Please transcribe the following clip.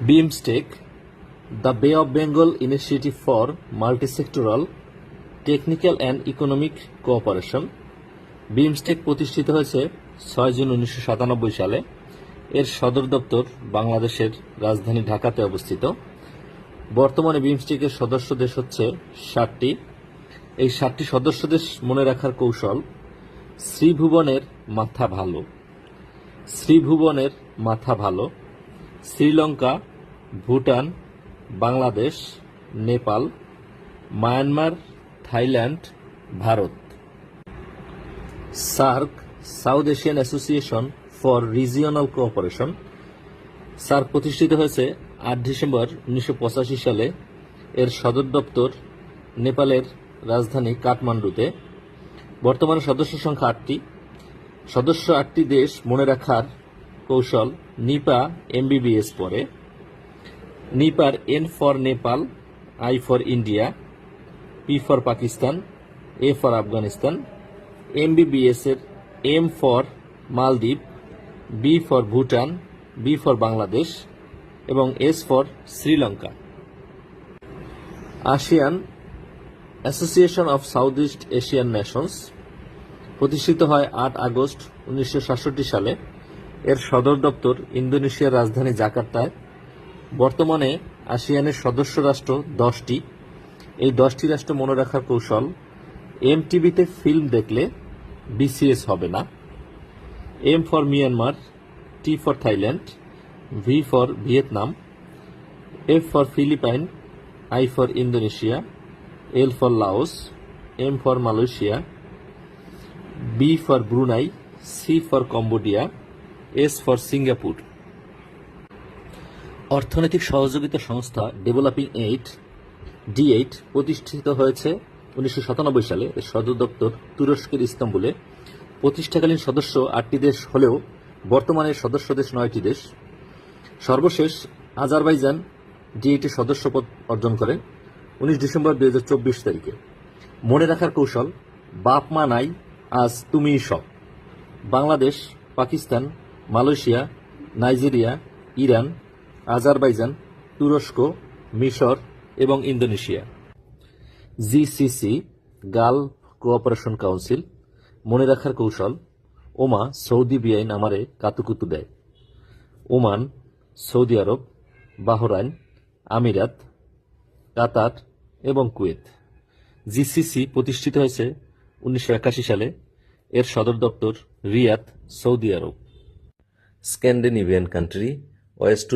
BIMSTEC, the Bay of Bengal Initiative for Multisectoral Technical and Economic Cooperation. BIMSTEC প্রতিষ্ঠিত হয়েছে 6 June 1997 সালে। এর সদর দপ্তর বাংলাদেশের রাজধানী ঢাকাতে অবস্থিত। বর্তমানে BIMSTEC-এর সদস্য দেশ হচ্ছে 7টি। এই 7টি সদস্য দেশ মনে রাখার কৌশল: শ্রীভুবনের মাথা ভালো, শ্রীভুবনের মাথা ভালো, Sri Lanka, Bhutan, Bangladesh, Nepal, Myanmar, Thailand, Bharat. SAARC, south Asian association for regional cooperation. SAARC প্রতিষ্ঠিত হয়েছে 8 ডিসেম্বর 1985 সালে। এর সদর দপ্তর নেপালের রাজধানী কাঠমান্ডুতে। বর্তমানে সদস্য সংখ্যা 8টি। সদস্য 8টি দেশ মনে রাখার কৌশল: নিপা MBBS পরে। নিপার N for Nepal, I for India, P for Pakistan, A for Afghanistan. MBBS এর M ফর মালদ্বীপ, B for Bhutan, B for Bangladesh এবং S for Sri Lanka. ASEAN, association of south east Asian Nations, প্রতিষ্ঠিত হয় 8 আগস্ট 1967 সালে। এর সদর দপ্তর ইন্দোনেশিয়ার রাজধানী জাকার্তায়। বর্তমানে আসিয়ানের সদস্য রাষ্ট্র 10টি। এই 10টি রাষ্ট্র মনে রাখার কৌশল: MTV-তে ফিল্ম দেখলে BCS হবে না। M for Myanmar, T for Thailand, V for Vietnam, F for Philippine, I for Indonesia, L for Laos, M for Malaysia, B for Brunei, C for Cambodia, S for Singapore. অর্থনৈতিক সহযোগিতা সংস্থা developing aid D8 প্রতিষ্ঠিত হয়েছে 1997 সালে। এর সদর দপ্তর তুরস্কের ইস্তাম্বুলে। প্রতিষ্ঠাকালীন সদস্য 8টি দেশ হলেও বর্তমানে সদস্য দেশ 9টি দেশ। সর্বশেষ আজারবাইজান D8-এর সদস্যপদ অর্জন করে 19 ডিসেম্বর 2024 তারিখে। মনে রাখার কৌশল: বাপ মা নাই, আজ তুমিই সব। Bangladesh, Pakistan, Malaysia, Nigeria, Iran, Azerbaijan, তুরস্ক, মিশর এবং Indonesia. GCC, Gulf cooperation council. মনে রাখার কৌশল: ওমা সৌদি বিয়াইন আমারে কাতুকুতু দেয়। ওমান, সৌদি আরব, বাহরাইন, আমিরাত, কাতার এবং কুয়েত। GCC প্রতিষ্ঠিত হয়েছে 1981 সালে। এর সদর দপ্তর রিয়াদ, সৌদি আরব। Scandinavian country, West